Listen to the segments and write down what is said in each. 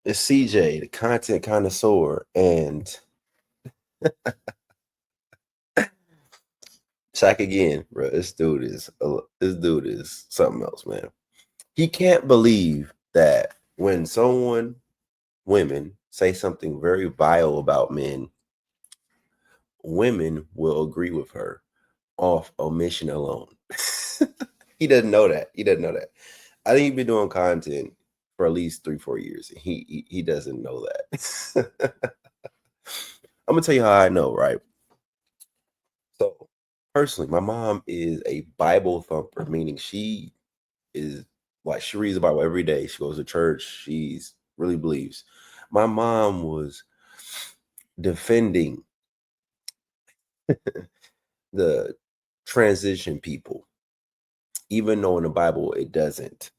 It's CJ, the content connoisseur, and Shaq again, bro. This dude is something else, man. He can't believe that when women say something very vile about men, women will agree with her off omission alone. He doesn't know that. He doesn't know that. I think he's been doing content for at least 3-4 years. And he doesn't know that. I'm gonna tell you how I know, right? So personally, my mom is a Bible thumper, meaning she is like she reads the Bible every day. She goes to church. She's really believes. My mom was defending the transition people, even though in the Bible it doesn't.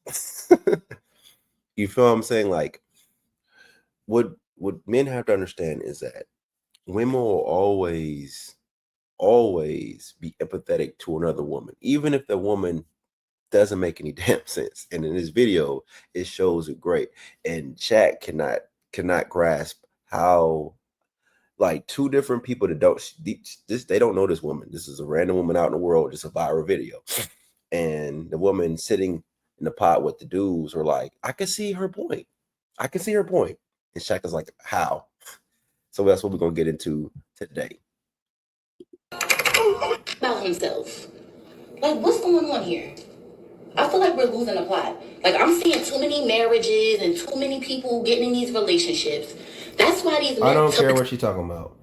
You feel what I'm saying? Like what men have to understand is that women will always be empathetic to another woman, even if the woman doesn't make any damn sense. And in this video, it shows it great. And Shaq cannot grasp how like two different people that they don't know this woman. This is a random woman out in the world, just a viral video. And the woman sitting in the pot with the dudes were like, I can see her point. I can see her point. And Shaq is like, how? So that's what we're gonna get into today. About himself. Like, what's going on here? I feel like we're losing the plot. Like, I'm seeing too many marriages and too many people getting in these relationships. That's why these men... I don't care what she's talking about.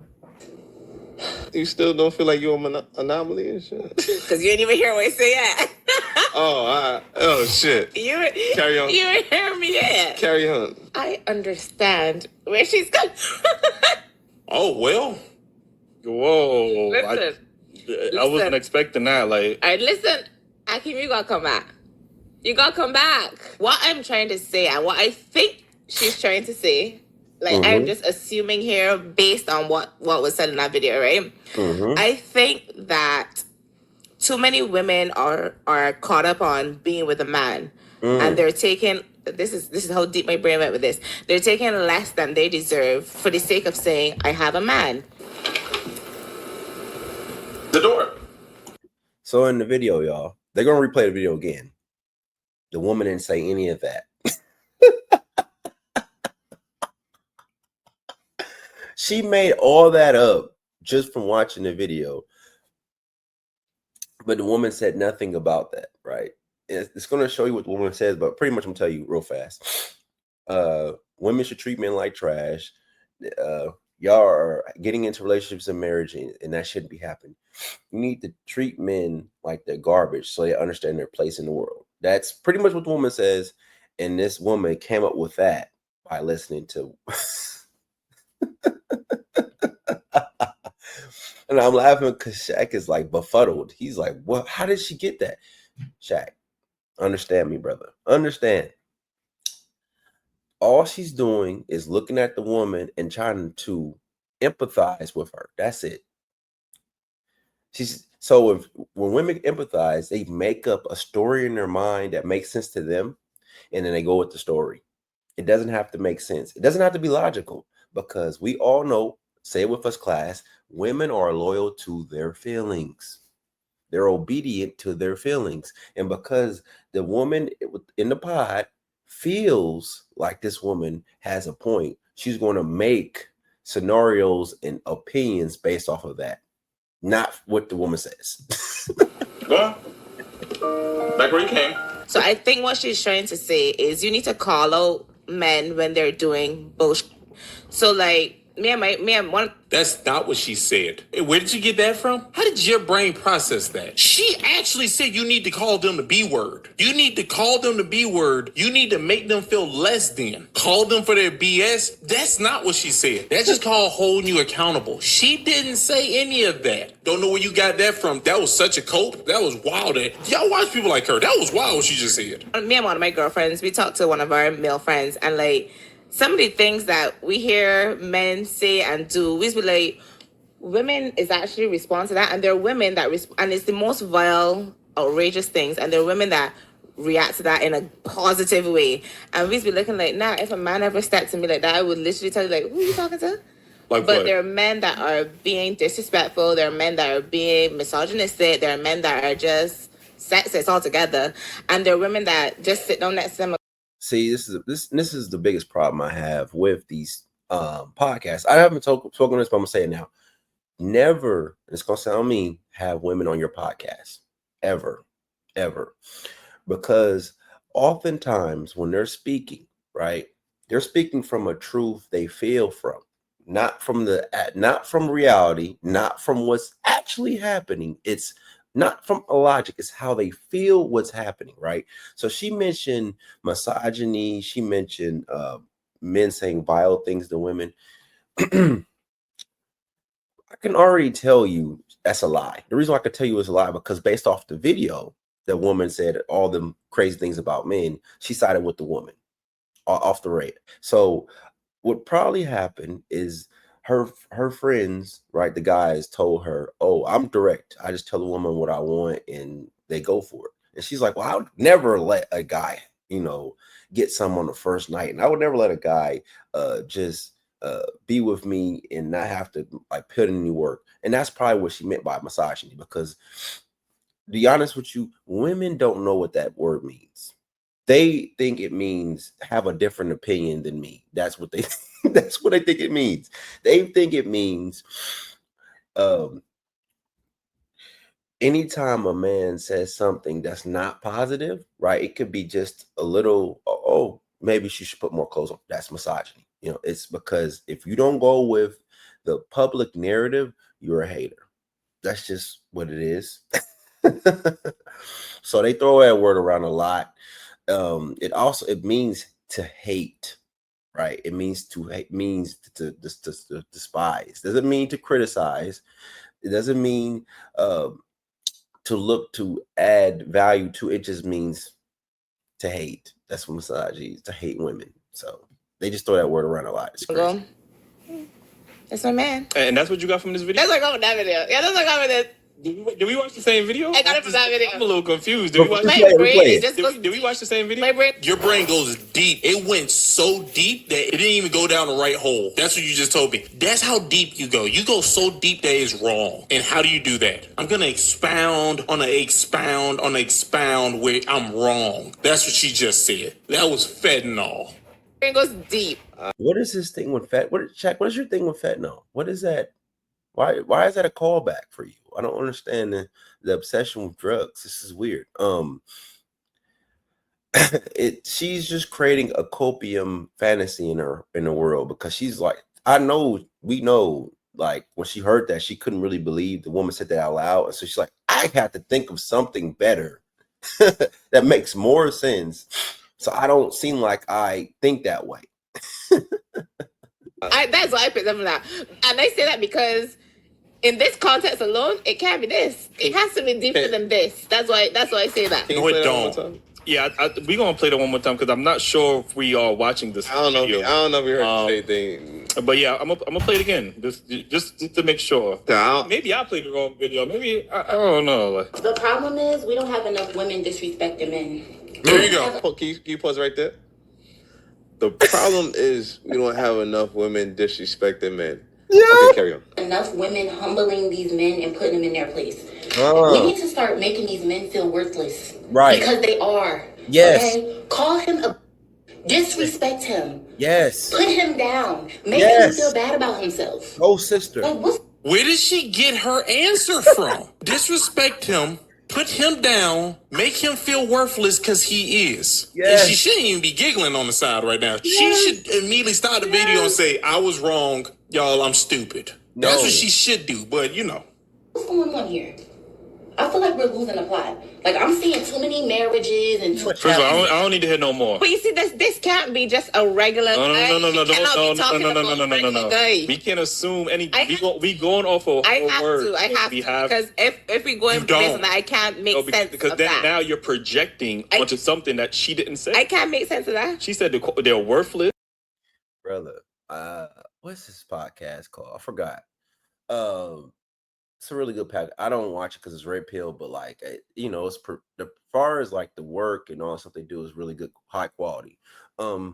You still don't feel like you're an anomaly and shit? Because you didn't even hear what I said. Oh, shit. Carry on. You didn't hear me yet. Carry on. I understand where she's coming from. Oh, well. Whoa. Listen. I wasn't expecting that. Like, All right, listen. Akeem, you gotta come back. You gotta come back. What I'm trying to say and what I think she's trying to say, like I'm just assuming here based on what was said in that video, right? I think that too many women are caught up on being with a man, and they're taking this is how deep my brain went with this. They're taking less than they deserve for the sake of saying I have a man. the door. So in the video, y'all, they're gonna replay the video again. The woman didn't say any of that. She made all that up just from watching the video. But the woman said nothing about that, right? It's going to show you what the woman says, but pretty much I'm going to tell you real fast. Women should treat men like trash. Y'all are getting into relationships and marriage, and that shouldn't be happening. You need to treat men like they're garbage so they understand their place in the world. That's pretty much what the woman says. And this woman came up with that by listening to... And I'm laughing because Shaq is like befuddled. He's like, what? How did she get that? Shaq, understand me, brother. Understand. All she's doing is looking at the woman and trying to empathize with her. That's it. When women empathize, they make up a story in their mind that makes sense to them, and then they go with the story. It doesn't have to make sense. It doesn't have to be logical, because we all know, say it with us, class, women are loyal to their feelings. They're obedient to their feelings. And because the woman in the pod feels like this woman has a point, she's going to make scenarios and opinions based off of that, not what the woman says. Well, back where you came. So I think what she's trying to say is you need to call out men when they're doing bullshit. So like me and one. That's not what she said. Hey, where did you get that from? How did your brain process that? She actually said you need to call them the B word. You need to call them the B word. You need to make them feel less than. Call them for their BS. That's not what she said. That's just called holding you accountable. She didn't say any of that. Don't know where you got that from. That was such a cope. That was wild. Y'all watch people like her. That was wild what she just said. Me and one of my girlfriends, we talked to one of our male friends, and like some of the things that we hear men say and do, we be like, women is actually respond to that, and there are women that and it's the most vile, outrageous things, and there are women that react to that in a positive way. And we be looking like, nah, if a man ever stepped to me like that, I would literally tell you, like, who are you talking to? Like but what? there are men that are being disrespectful. There are men that are being misogynistic. There are men that are just sexist altogether. And there are women that just sit down next to them. See, this is the biggest problem I have with these podcasts. I haven't spoken this, but I'm gonna say it now. Never, it's gonna sound mean, have women on your podcast. Ever. Because oftentimes when they're speaking, right, they're speaking from a truth they feel from, not from reality, not from what's actually happening. It's not from a logic, it's how they feel what's happening, right? So she mentioned misogyny, she mentioned men saying vile things to women. I can already tell you that's a lie. The reason why I could tell you it's a lie because based off the video, the woman said all them crazy things about men. She sided with the woman off the rate. So what probably happened is her friends, right? The guys told her, "Oh, I'm direct. I just tell the woman what I want, and they go for it." And she's like, "Well, I would never let a guy, get some on the first night, and I would never let a guy just be with me and not have to like put in any work." And that's probably what she meant by misogyny, because to be honest with you, women don't know what that word means. They think it means have a different opinion than me. That's what they that's what they think it means. They think it means anytime a man says something that's not positive, right? It could be just a little, oh, maybe she should put more clothes on. That's misogyny. It's because if you don't go with the public narrative, you're a hater. That's just what it is. So they throw that word around a lot. It means to hate, right? It means to hate, means to despise. Doesn't mean to criticize. It doesn't mean to look to add value to. It just means to hate. That's what misogyny is, to hate women. So they just throw that word around a lot. It's crazy. It's my man. And that's what you got from this video? That's what I got from that video. Yeah, that's what I got from this. Did we watch the same video? I got it from that video. I'm a little confused. Did we watch Did we watch the same video? My brain. Your brain goes deep. It went so deep that it didn't even go down the right hole. That's what you just told me. That's how deep you go. You go so deep that it's wrong. And how do you do that? I'm going to expound on a expound on a expound where I'm wrong. That's what she just said. That was fentanyl. Brain goes deep. What is this thing with what is your thing with fentanyl? What is that? Why is that a callback for you? I don't understand the obsession with drugs. This is weird. She's just creating a copium fantasy in the world, because she's like, we know, like when she heard that, she couldn't really believe the woman said that out loud. And so she's like, I have to think of something better that makes more sense. So I don't seem like I think that way. That's why I picked up on that. And I say that because in this context alone, it can't be this. It has to be deeper than this. That's why I say that. No, it don't. Yeah, we're gonna play that one more time because I'm not sure if we are watching this. I don't know if you heard the same thing. But yeah, I'm gonna play it again just to make sure. Maybe I played the wrong video. Maybe I don't know. The problem is we don't have enough women disrespecting men. There you go. Can you pause right there? The problem is we don't have enough women disrespecting men. Yeah. Okay, carry on. Enough women humbling these men and putting them in their place. We need to start making these men feel worthless. Right. Because they are. Yes. Okay? Call him disrespect him. Yes. Put him down. Make him feel bad about himself. Oh, sister. Like, where did she get her answer from? Disrespect him. Put him down, make him feel worthless because he is. Yes. And she shouldn't even be giggling on the side right now. Yes. She should immediately start the video and say, I was wrong, y'all, I'm stupid. No. That's what she should do, but What's going on here? I feel like we're losing the plot. Like, I'm seeing too many marriages and First of all, I don't need to hear no more. But you see, this can't be just a regular guy. No. We can't assume any. We going off of word. I have to. Because if we go into this, I can't make sense because of then that. Now you're projecting onto something that she didn't say. I can't make sense of that. She said they're worthless. Brother, what's this podcast called? I forgot. It's a really good pack. I don't watch it because it's red pill, but like it's as far as like the work and all the stuff they do is really good, high quality. I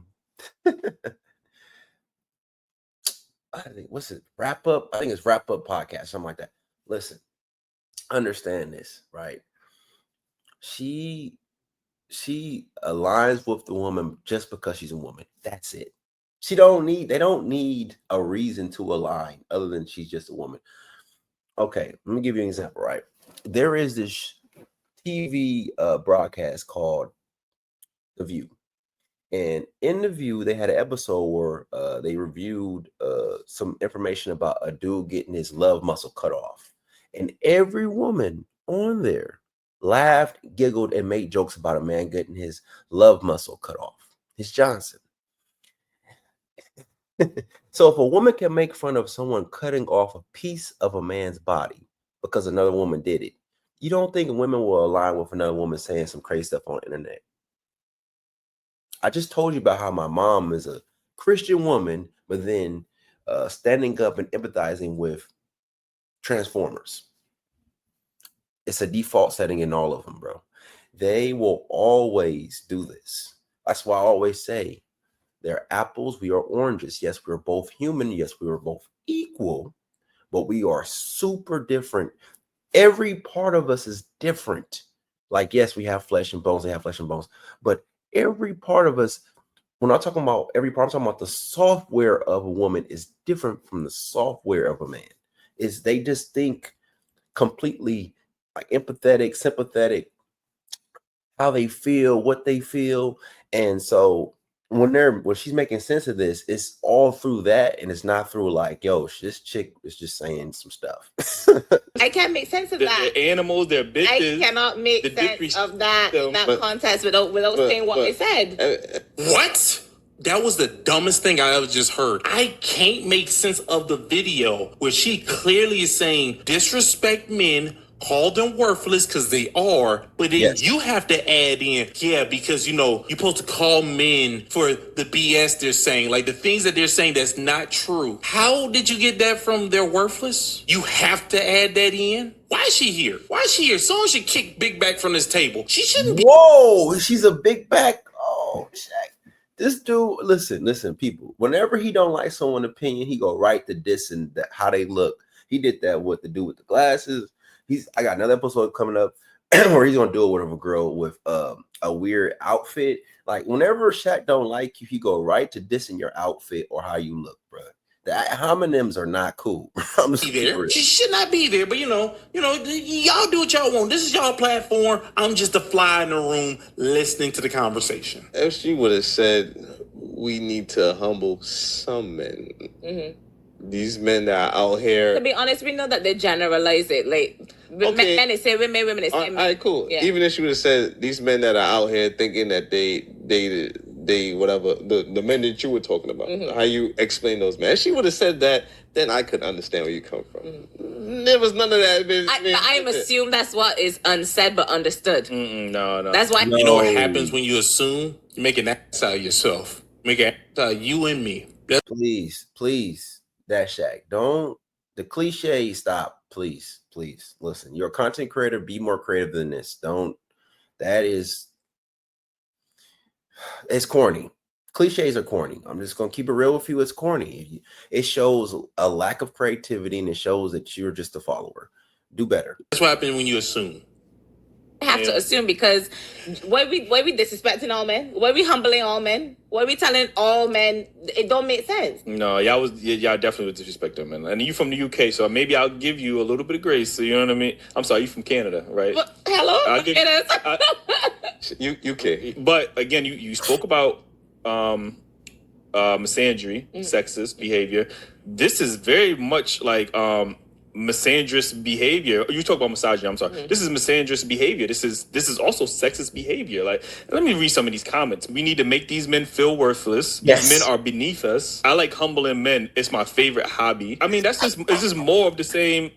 think what's it? Wrap Up. I think it's Wrap Up Podcast, something like that. Listen, understand this, right? She aligns with the woman just because she's a woman. That's it. They don't need a reason to align other than she's just a woman. Okay, let me give you an example, right? There is this TV broadcast called The View. And in The View, they had an episode where they reviewed some information about a dude getting his love muscle cut off. And every woman on there laughed, giggled, and made jokes about a man getting his love muscle cut off, his Johnson. So if a woman can make fun of someone cutting off a piece of a man's body because another woman did it, you don't think women will align with another woman saying some crazy stuff on the internet? I just told you about how my mom is a Christian woman, but then standing up and empathizing with Transformers. It's a default setting in all of them, bro. They will always do this. That's why I always say they're apples, we are oranges. Yes, we're both human. Yes, we are both equal, but we are super different. Every part of us is different. Like, yes, we have flesh and bones, they have flesh and bones, but every part of us, when I'm talking about every part, I'm talking about the software of a woman is different from the software of a man. They just think completely like empathetic, sympathetic, how they feel, what they feel. And so when she's making sense of this, it's all through that, and it's not through like, yo, this chick is just saying some stuff. I can't make sense of that. The animals, their bitches. I cannot make sense of that context without saying what they said. What? That was the dumbest thing I ever just heard. I can't make sense of the video where she clearly is saying disrespect men, call them worthless because they are, but then you have to add in, because you're supposed to call men for the BS they're saying, like the things that they're saying that's not true. How did you get that from they're worthless? You have to add that in? Why is she here? Someone should kick Big Back from this table. She shouldn't be. Whoa, she's a Big Back. Oh, Shaq. This dude, listen, people. Whenever he don't like someone's opinion, he go right to this and how they look. He did that with the dude with the glasses. I got another episode coming up where he's gonna do it with a girl with a weird outfit. Like whenever Shaq don't like you, he go right to dissing your outfit or how you look, bro. The homonyms are not cool. She should not be there, but y'all do what y'all want. This is y'all platform. I'm just a fly in the room listening to the conversation. If she would have said, we need to humble some men. Mm-hmm. These men that are out here. To be honest, we know that they generalize it. Like, men is say women, women is say men. All right, cool. Yeah. Even if she would have said, these men that are out here thinking that they whatever, the men that you were talking about, how you explain those men. If she would have said that, then I could understand where you come from. There was none of that. I assume that's what is unsaid but understood. No. That's why. You know what happens when you assume? You make an ass out of yourself. Make an ass out of you and me. Please. DatShaq, don't the cliche stop, please. Listen, you're a content creator, be more creative than this. It's corny. Cliches are corny. I'm just gonna keep it real with you. It's corny. It shows a lack of creativity and it shows that you're just a follower. Do better. That's what happens when you assume. I have to assume because why we disrespecting all men? Why we humbling all men? Why we telling all men it don't make sense? No, y'all definitely would disrespect them, man. And you from the UK, so maybe I'll give you a little bit of grace. So you know what I mean? I'm sorry, you from Canada, right? But, hello, UK. But again, you spoke about misandry, sexist behavior. This is very much like misandrist behavior. You talk about misogyny. I'm sorry. This is misandrist behavior. This is also sexist behavior. Like, let me read some of these comments. We need to make these men feel worthless. Yes. These men are beneath us. I like humbling men. It's my favorite hobby. I mean, it's just more of the same.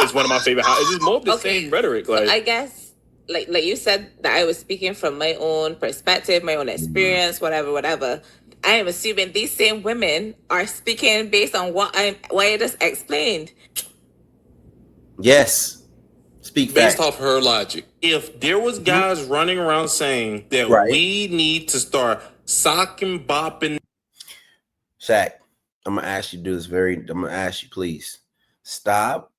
It's one of my favorite hobbies. It's just more of the same rhetoric. Like, so I guess, like you said, that I was speaking from my own perspective, my own experience, whatever. I am assuming these same women are speaking based on what I just explained. Yes. Speak based facts. off her logic. If there was guys running around saying that Right. we need to start socking, bopping. Shaq, I'm gonna ask you to do this I'm gonna ask you, please. Stop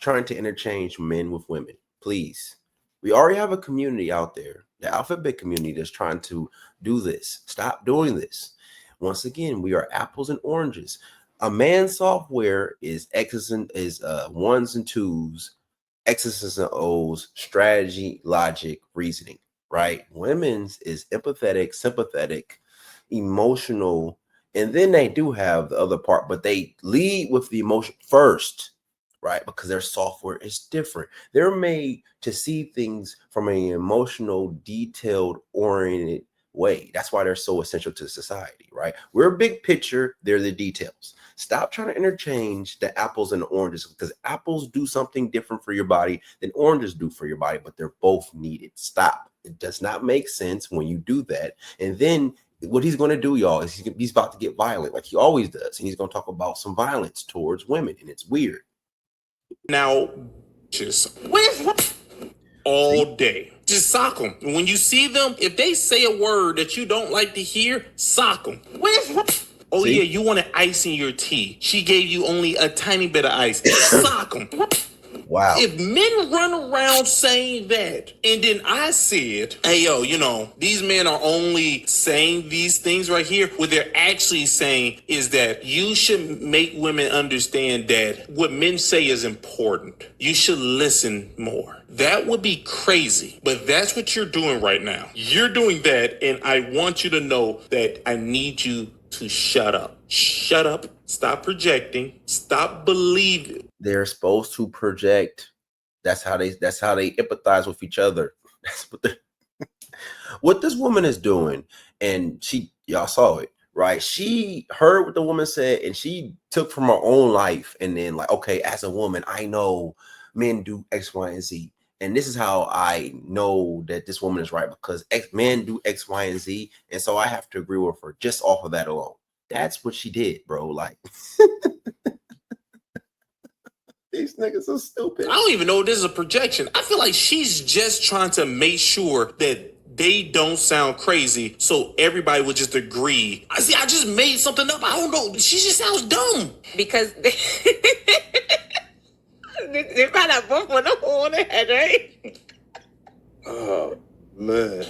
trying to interchange men with women. Please. We already have a community out there, the alphabet community, that's trying to do this. Stop doing this. Once again, we are apples and oranges. A man's software is ones and twos, X's and O's, strategy, logic, reasoning, right? Women's is empathetic, sympathetic, emotional, and then they do have the other part, but they lead with the emotion first, right? Because their software is different. They're made to see things from an emotional, detailed, oriented way. That's why they're so essential to society, right? We're big picture, they're the details. Stop trying to interchange the apples and the oranges, because apples do something different for your body than oranges do for your body, but they're both needed. Stop. It does not make sense when you do that. And then what he's going to do, y'all, is he's about to get violent like he always does. And he's going to talk about some violence towards women. And it's weird. Now, just all day. Just sock them. When you see them, if they say a word that you don't like to hear, sock them. Oh, see? Yeah, you wanted ice in your tea. She gave you only a tiny bit of ice. Sock them. Wow. If men run around saying that, and then I said, hey, yo, these men are only saying these things right here, what they're actually saying is that you should make women understand that what men say is important. You should listen more. That would be crazy, but that's what you're doing right now. You're doing that, and I want you to know that I need you to shut up. Shut up. Stop projecting. Stop believing. They're supposed to project. That's how they empathize with each other. That's what this woman is doing. And y'all saw it, right? She heard what the woman said and she took from her own life. And then like, okay, as a woman, I know men do X, Y, and Z. And this is how I know that this woman is right, because men do X, Y, and Z. And so I have to agree with her just off of that alone. That's what she did, bro. Like, these niggas are stupid. I don't even know if this is a projection. I feel like she's just trying to make sure that they don't sound crazy, so everybody would just agree. I just made something up. I don't know. She just sounds dumb. Because they found out both on the hole in the head, right? Oh, man.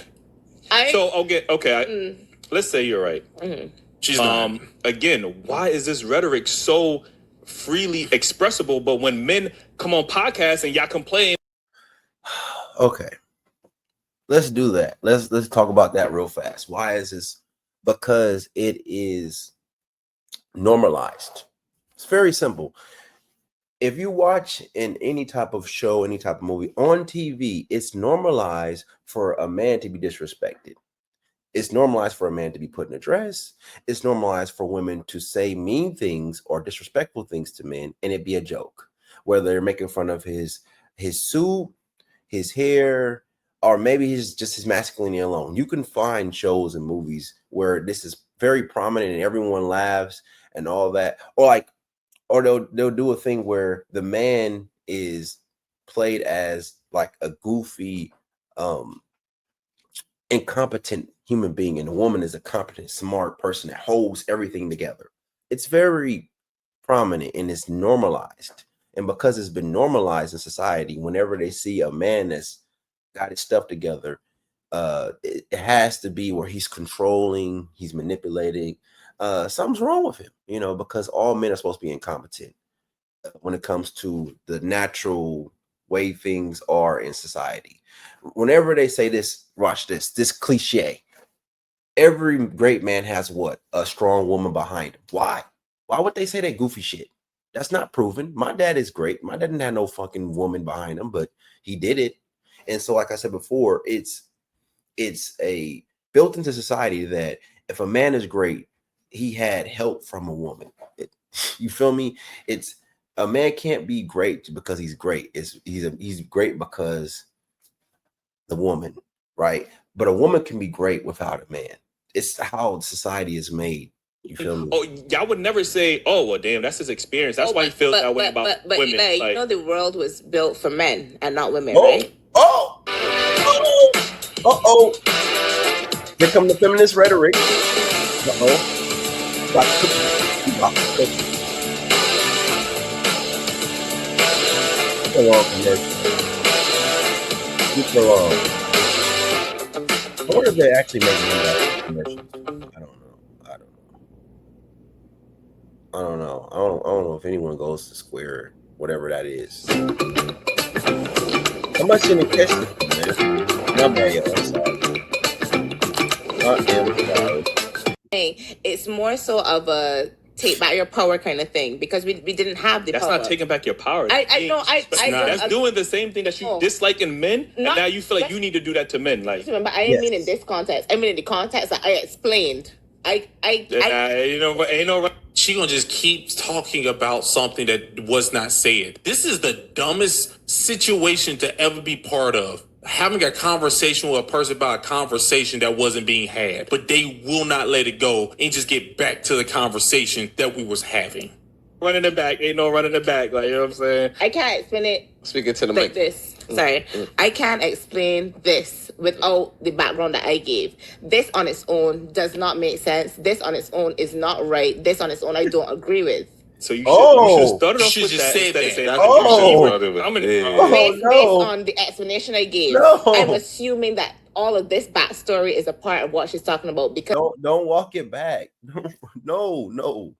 Let's say you're right. Mm-hmm. She's not. Again, why is this rhetoric so freely expressible, but when men come on podcasts and y'all complain? Okay, let's do that. Let's talk about that real fast. Why is this? Because it is normalized. It's very simple. If you watch in any type of show, any type of movie on TV, it's normalized for a man to be disrespected. It's normalized for a man to be put in a dress. It's normalized for women to say mean things or disrespectful things to men, and it be a joke. Whether they're making fun of his suit, his hair, or maybe just his masculinity alone. You can find shows and movies where this is very prominent and everyone laughs and all that. Or they'll do a thing where the man is played as like a goofy, incompetent human being, and the woman is a competent, smart person that holds everything together. It's very prominent and it's normalized. And because it's been normalized in society, whenever they see a man that's got his stuff together, it has to be where he's controlling, he's manipulating. Something's wrong with him, because all men are supposed to be incompetent when it comes to the natural way things are in society. Whenever they say this, watch this cliche. Every great man has what? A strong woman behind him. Why? Why would they say that goofy shit? That's not proven. My dad is great. My dad didn't have no fucking woman behind him, but he did it. And so, like I said before, it's a built into society that if a man is great, he had help from a woman. You feel me? It's a man can't be great because he's great. He's great because the woman, right? But a woman can be great without a man. It's how society is made. You feel me? Oh, y'all would never say, "Oh, well, damn, that's his experience. That's why he feels that way about women." Like, you know, the world was built for men and not women, Oh, right? oh. Here come the feminist rhetoric. I wonder if they actually make that commercial. I don't know if anyone goes to Square, whatever that is. How much in the catch this, man? Not bad, yo. I'm sorry. It's more so of a take back your power kind of thing because we didn't have the That's power. Not taking back your power. I know. That's doing the same thing that you dislike in men, and now you feel like you need to do that to men. Like, but I didn't mean in this context. I mean in the context that I explained. She gonna just keep talking about something that was not said. This is the dumbest situation to ever be part of. Having a conversation with a person about a conversation that wasn't being had, but they will not let it go and just get back to the conversation that we was having. Running it back, ain't no running it back. Like, you know what I'm saying? I can't explain it. Speaking to the like mic. This. Sorry, I can't explain this without the background that I gave. This on its own does not make sense. This on its own is not right. This on its own I don't agree with. So you should have started off should with just that say instead of that. saying, Based on the explanation I gave, I'm assuming that all of this backstory is a part of what she's talking about. Because don't walk it back. No. You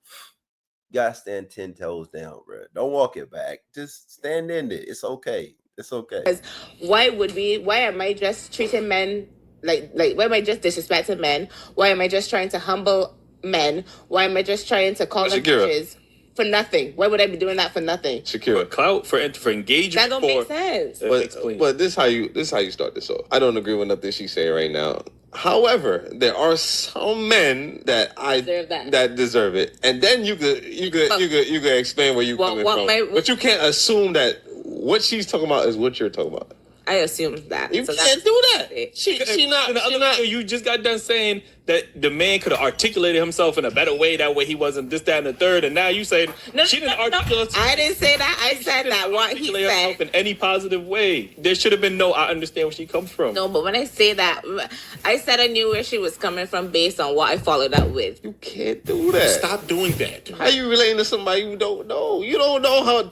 gotta stand 10 toes down, bro. Don't walk it back. Just stand in it. It's okay. It's okay. Because why am I just treating men like why am I just disrespecting men? Why am I just trying to humble men? Why am I just trying to call them bitches for nothing? Why would I be doing that for nothing? For clout, for engagement. That don't make sense. But this how you start this off. I don't agree with nothing she's saying right now. However, there are some men that deserve it, and then you could explain where you coming from. But you can't assume that what she's talking about is what you're talking about. I assume that you can't do that. She not. You just got done saying that the man could have articulated himself in a better way. That way he wasn't this, that, and the third. And now you say she didn't articulate. I didn't say that. I said that what he said in any positive way. There should have been no. I understand where she comes from. No, but when I say that, I said I knew where she was coming from based on what I followed up with. You can't do that. Stop doing that. How you relating to somebody you don't know? You don't know how.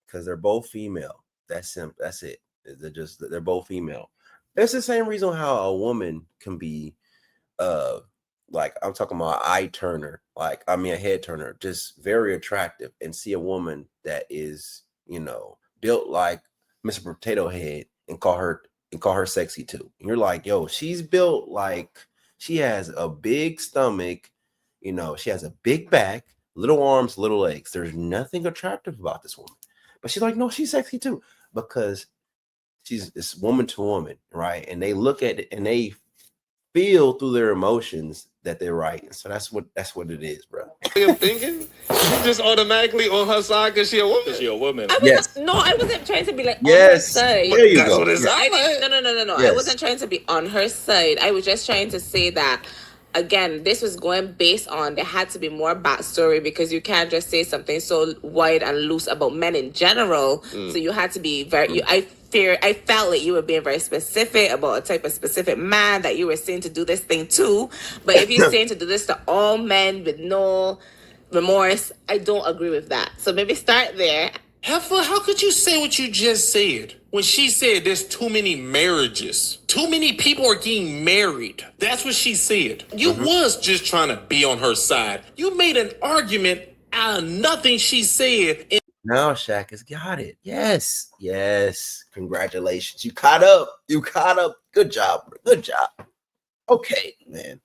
Because they're both female. That's simple. That's it. They're both female. It's the same reason how a woman can be like I'm talking about a head turner, just very attractive, and see a woman that is, built like Mr. Potato Head and call her sexy too. And you're like, yo, she's built like she has a big stomach, she has a big back, little arms, little legs. There's nothing attractive about this woman. But she's like, no, she's sexy too, because it's woman to woman, right? And they look at it and they feel through their emotions that they're right. And so that's what it is, bro. You're thinking you just automatically on her side because she's a woman. I wasn't trying to be like on her side. There you go. What it's No. Yes. I wasn't trying to be on her side. I was just trying to say that. Again, this was going based on there had to be more backstory because you can't just say something so wide and loose about men in general. So you had to be very. I felt like you were being very specific about a type of specific man that you were saying to do this thing to. But if you're saying to do this to all men with no remorse, I don't agree with that. So maybe start there. Heifer, how could you say what you just said? When she said there's too many marriages, too many people are getting married. That's what she said. You was just trying to be on her side. You made an argument out of nothing she said. Now Shaq has got it. Yes. Congratulations. You caught up. Good job. Okay, man.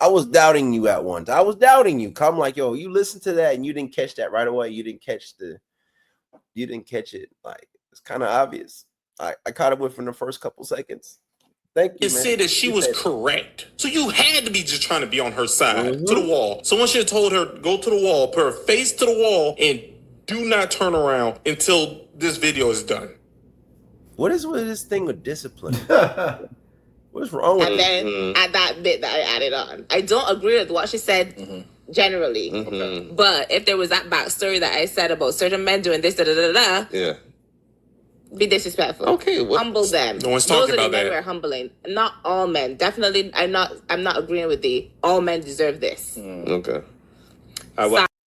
I was doubting you at once. I was doubting you. Come like, yo, you listened to that and you didn't catch that right away. You didn't catch it. Like, it's kind of obvious. I caught it within the first couple seconds. Thank you. It said that she was correct. So you had to be just trying to be on her side to the wall. Someone should have told her, go to the wall, put her face to the wall, and do not turn around until this video is done. What is with this thing with discipline? What's wrong with And then at that bit that I added on, I don't agree with what she said generally. But if there was that backstory that I said about certain men doing this, yeah, be disrespectful. Okay, humble them. No one's talking about men that. we're humbling. Not all men. Definitely, I'm not agreeing with the all men deserve this. Okay.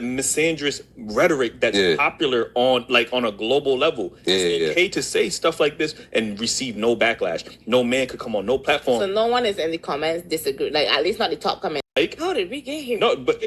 Misandrist rhetoric that's popular on a global level. It's okay to say stuff like this and receive no backlash. No man could come on no platform. So no one is in the comments disagree. Like at least not the top comment. Like, how did we get here? No, but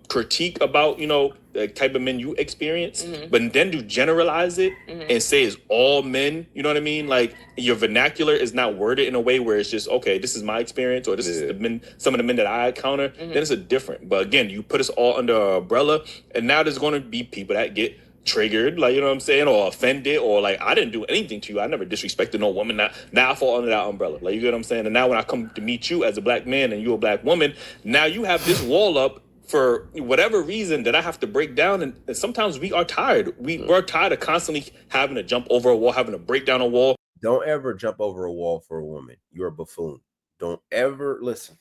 critique about the type of men you experience, but then to generalize it and say it's all men. You know what I mean? Like your vernacular is not worded in a way where it's just okay. This is my experience, or this is the men, some of the men that I encounter. Then it's a different. But again, you put us all under an umbrella, and now there's going to be people that get triggered, like, you know what I'm saying, or offended, or like, I didn't do anything to you, I never disrespected no woman, now I fall under that umbrella, like, you get what I'm saying? And now when I come to meet you as a black man and you're a black woman, now you have this wall up for whatever reason that I have to break down, and sometimes we are tired. We're tired of constantly having to jump over a wall, having to break down a wall. Don't ever jump over a wall for a woman. You're a buffoon. Don't ever listen.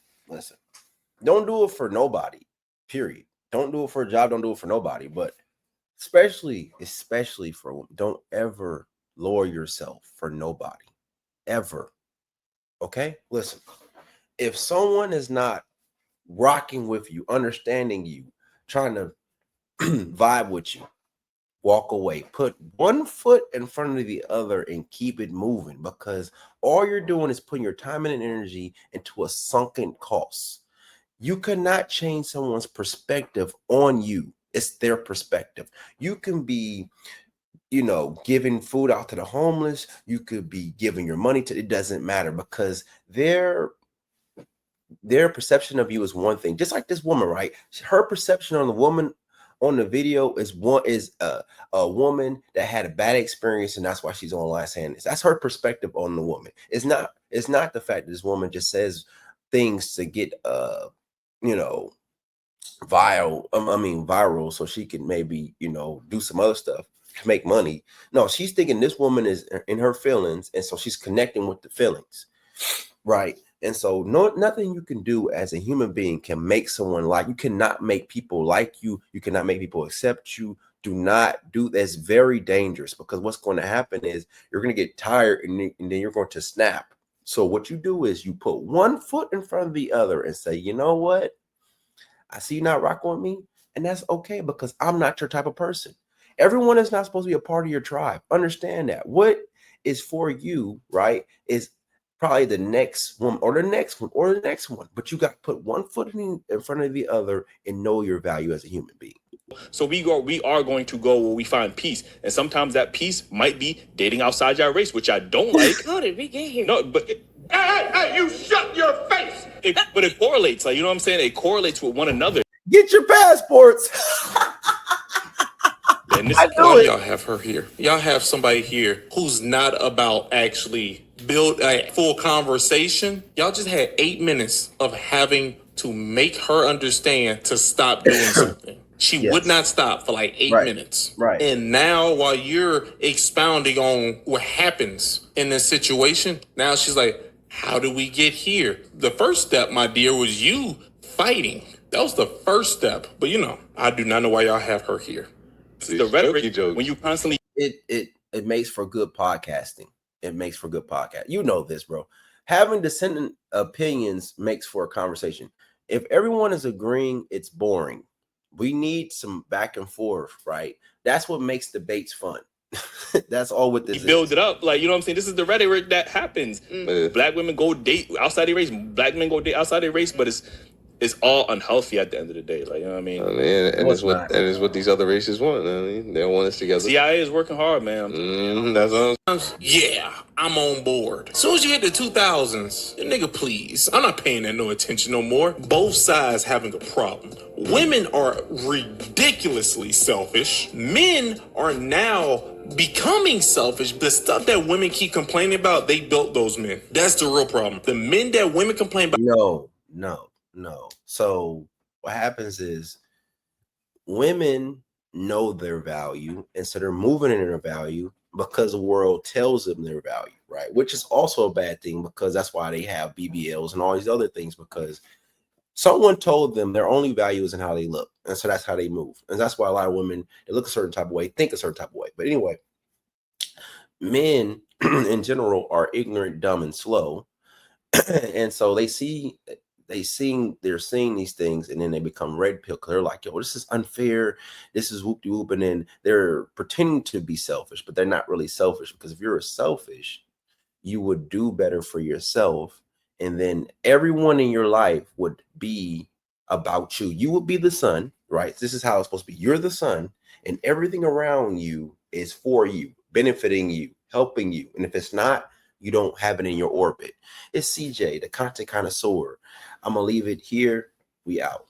Don't do it for nobody, period. Don't do it for a job, don't do it for nobody, but especially for women, don't ever lower yourself for nobody, ever. Okay, listen, if someone is not rocking with you, understanding you, trying to vibe with you, walk away. Put one foot in front of the other and keep it moving, because all you're doing is putting your time and energy into a sunken cost. You cannot change someone's perspective on you. It's their perspective. You can be, giving food out to the homeless. You could be giving your money to, it doesn't matter, because their perception of you is one thing. Just like this woman, right? Her perception on the woman on the video is a woman that had a bad experience, and that's why she's online saying this. That's her perspective on the woman. It's not the fact that this woman just says things to get viral so she can maybe do some other stuff to make money. No, she's thinking this woman is in her feelings, and so she's connecting with the feelings, right? And so nothing you can do as a human being can make someone like you. Cannot make people like you. You cannot make people accept you. Do not do that's very dangerous, because what's going to happen is you're going to get tired, and then you're going to snap. So what you do is you put one foot in front of the other and say, you know what? I see you not rocking with me, and that's okay, because I'm not your type of person. Everyone is not supposed to be a part of your tribe. Understand that. What is for you, right, is probably the next one or the next one or the next one. But you got to put one foot in front of the other and know your value as a human being. So we are going to go where we find peace. And sometimes that peace might be dating outside your race, which I don't like. How did we get here? No, but Hey, you shut your face! But it correlates, like, you know what I'm saying? It correlates with one another. Get your passports. And this is why y'all have her here. Y'all have somebody here who's not about actually build a full conversation. Y'all just had 8 minutes of having to make her understand to stop doing something. She would not stop for like 8 minutes. Right. And now while you're expounding on what happens in this situation, now she's like, how do we get here? The first step, my dear, was you fighting. That was the first step. But I do not know why y'all have her here. The rhetoric, when you constantly it makes for good podcasting. It makes for good podcast. You know this, bro. Having dissenting opinions makes for a conversation. If everyone is agreeing, it's boring. We need some back and forth, right? That's what makes debates fun. That's all what this is. Build it up, like, you know what I'm saying? This is the rhetoric that happens. Black women go date outside their race. Black men go date outside their race, but it's all unhealthy at the end of the day. Like, you know what I mean? And it's what these other races want. I mean, they want us together. CIA is working hard, man. That's all. Yeah, I'm on board. As soon as you hit the 2000s, nigga, please. I'm not paying that no attention no more. Both sides having a problem. Women are ridiculously selfish. Men are now becoming selfish. The stuff that women keep complaining about, they built those men. That's the real problem. The men that women complain about. No. So what happens is women know their value, and so they're moving in their value because the world tells them their value, right? Which is also a bad thing, because that's why they have BBLs and all these other things, because Someone told them their only value is in how they look. And so that's how they move. And that's why a lot of women, they look a certain type of way, think a certain type of way. But anyway, men in general are ignorant, dumb, and slow. And so they're seeing these things, and then they become red pill because they're like, yo, this is unfair. This is whoop de whoop. And then they're pretending to be selfish, but they're not really selfish, because if you're selfish, you would do better for yourself. And then everyone in your life would be about you. You would be the sun, right? This is how it's supposed to be. You're the sun, and everything around you is for you, benefiting you, helping you. And if it's not, you don't have it in your orbit. It's CJ, the content connoisseur. I'm going to leave it here. We out.